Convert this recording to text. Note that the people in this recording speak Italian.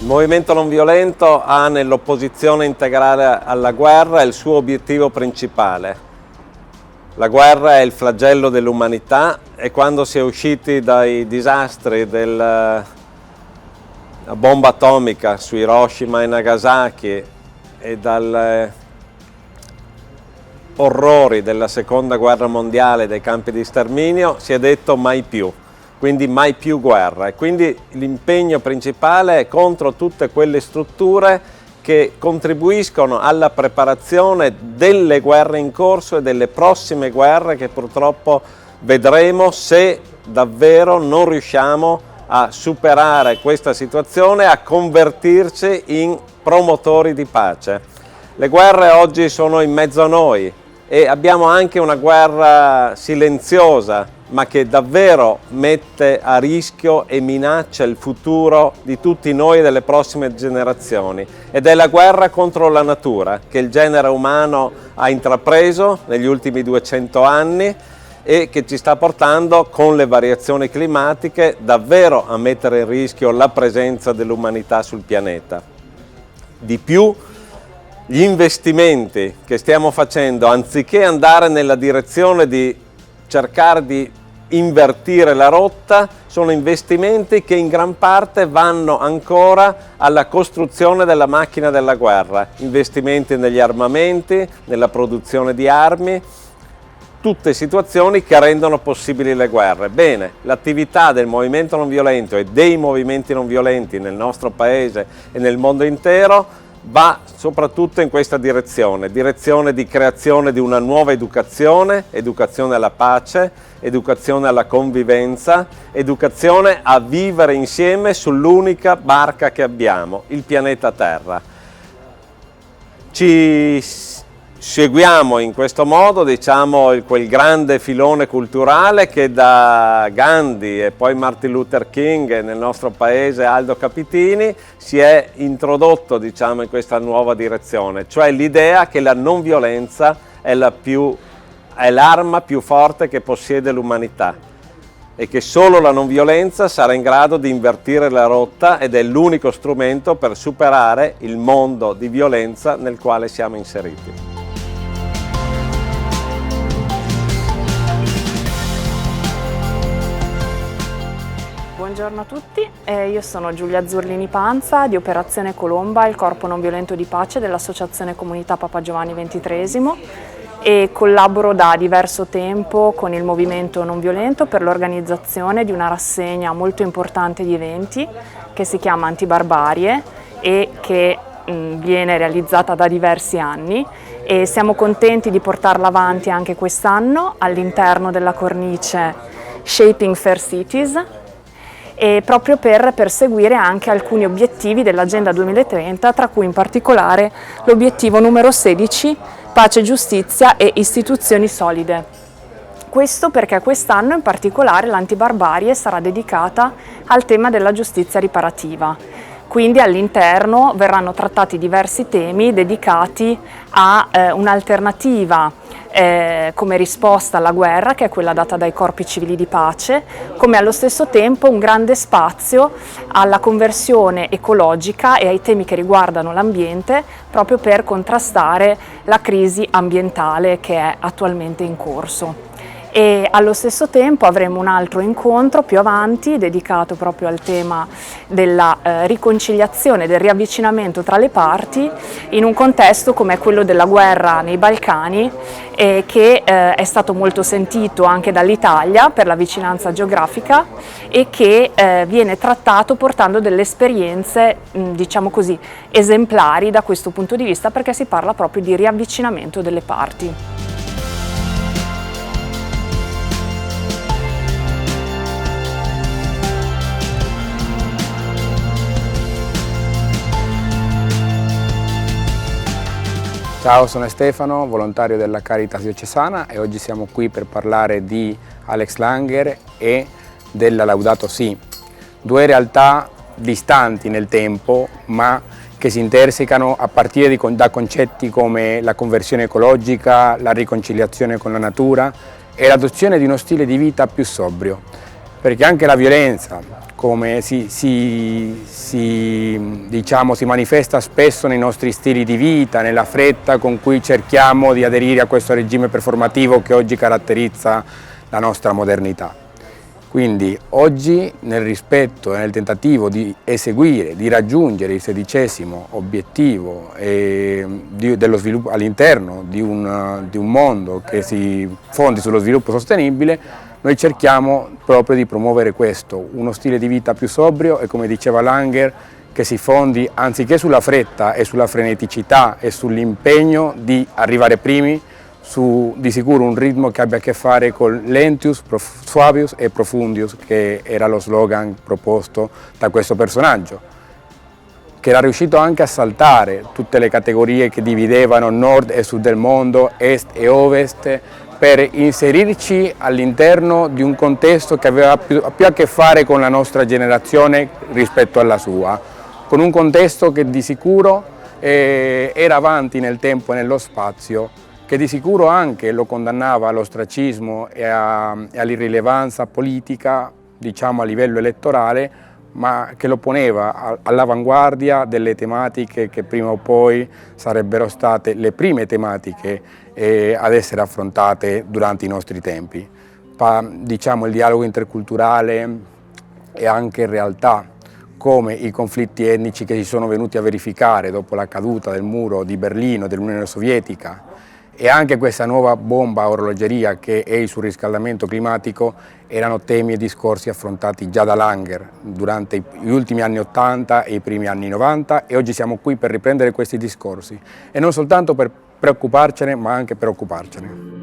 movimento non violento ha nell'opposizione integrale alla guerra il suo obiettivo principale. La guerra è il flagello dell'umanità e quando si è usciti dai disastri della bomba atomica su Hiroshima e Nagasaki e dagli orrori della seconda guerra mondiale, dei campi di sterminio, si è detto mai più. Quindi mai più guerra, e quindi l'impegno principale è contro tutte quelle strutture che contribuiscono alla preparazione delle guerre in corso e delle prossime guerre che purtroppo vedremo se davvero non riusciamo a superare questa situazione e a convertirci in promotori di pace. Le guerre oggi sono in mezzo a noi e abbiamo anche una guerra silenziosa, ma che davvero mette a rischio e minaccia il futuro di tutti noi e delle prossime generazioni. Ed è la guerra contro la natura che il genere umano ha intrapreso negli ultimi 200 anni e che ci sta portando, con le variazioni climatiche, davvero a mettere in rischio la presenza dell'umanità sul pianeta. Di più, gli investimenti che stiamo facendo, anziché andare nella direzione di cercare di invertire la rotta, sono investimenti che in gran parte vanno ancora alla costruzione della macchina della guerra, investimenti negli armamenti, nella produzione di armi, tutte situazioni che rendono possibili le guerre. Bene, l'attività del movimento non violento e dei movimenti non violenti nel nostro paese e nel mondo intero va soprattutto in questa direzione di creazione di una nuova educazione alla pace, educazione alla convivenza, educazione a vivere insieme sull'unica barca che abbiamo, il pianeta Terra. Ci seguiamo in questo modo, diciamo, quel grande filone culturale che da Gandhi e poi Martin Luther King e nel nostro paese Aldo Capitini si è introdotto, diciamo, in questa nuova direzione, cioè l'idea che la non violenza è l'arma più forte che possiede l'umanità e che solo la non violenza sarà in grado di invertire la rotta ed è l'unico strumento per superare il mondo di violenza nel quale siamo inseriti. Buongiorno a tutti, io sono Giulia Zurlini Panza di Operazione Colomba, il corpo non violento di pace dell'Associazione Comunità Papa Giovanni XXIII e collaboro da diverso tempo con il movimento non violento per l'organizzazione di una rassegna molto importante di eventi che si chiama Antibarbarie e che viene realizzata da diversi anni e siamo contenti di portarla avanti anche quest'anno all'interno della cornice Shaping Fair Cities, e proprio per perseguire anche alcuni obiettivi dell'Agenda 2030, tra cui in particolare l'obiettivo numero 16, pace, giustizia e istituzioni solide. Questo perché quest'anno in particolare l'Antibarbarie sarà dedicata al tema della giustizia riparativa. Quindi all'interno verranno trattati diversi temi dedicati a un'alternativa come risposta alla guerra, che è quella data dai corpi civili di pace, come allo stesso tempo un grande spazio alla conversione ecologica e ai temi che riguardano l'ambiente, proprio per contrastare la crisi ambientale che è attualmente in corso. E allo stesso tempo avremo un altro incontro più avanti dedicato proprio al tema della riconciliazione, del riavvicinamento tra le parti in un contesto come quello della guerra nei Balcani, che è stato molto sentito anche dall'Italia per la vicinanza geografica e che viene trattato portando delle esperienze, diciamo così, esemplari da questo punto di vista, perché si parla proprio di riavvicinamento delle parti. Ciao, sono Stefano, volontario della Caritas diocesana e oggi siamo qui per parlare di Alex Langer e della Laudato Si', due realtà distanti nel tempo ma che si intersecano a partire da concetti come la conversione ecologica, la riconciliazione con la natura e l'adozione di uno stile di vita più sobrio. perché anche la violenza, come si manifesta spesso nei nostri stili di vita, nella fretta con cui cerchiamo di aderire a questo regime performativo che oggi caratterizza la nostra modernità. Quindi oggi, nel rispetto e nel tentativo di eseguire, di raggiungere il 16° obiettivo dello sviluppo all'interno di un mondo che si fondi sullo sviluppo sostenibile, noi cerchiamo proprio di promuovere questo, uno stile di vita più sobrio e, come diceva Langer, che si fondi anziché sulla fretta e sulla freneticità e sull'impegno di arrivare primi, su di sicuro un ritmo che abbia a che fare con lentius, suavius e profundius, che era lo slogan proposto da questo personaggio, che era riuscito anche a saltare tutte le categorie che dividevano nord e sud del mondo, est e ovest, per inserirci all'interno di un contesto che aveva più a che fare con la nostra generazione rispetto alla sua, con un contesto che di sicuro era avanti nel tempo e nello spazio, che di sicuro anche lo condannava all'ostracismo e all'irrilevanza politica, diciamo a livello elettorale, ma che lo poneva all'avanguardia delle tematiche che prima o poi sarebbero state le prime tematiche ad essere affrontate durante i nostri tempi. Diciamo il dialogo interculturale e anche in realtà come i conflitti etnici che si sono venuti a verificare dopo la caduta del muro di Berlino dell'Unione Sovietica e anche questa nuova bomba a orologeria che è il surriscaldamento climatico erano temi e discorsi affrontati già da Langer durante gli ultimi anni 80 e i primi anni 90, e oggi siamo qui per riprendere questi discorsi e non soltanto per preoccuparcene ma anche per occuparcene.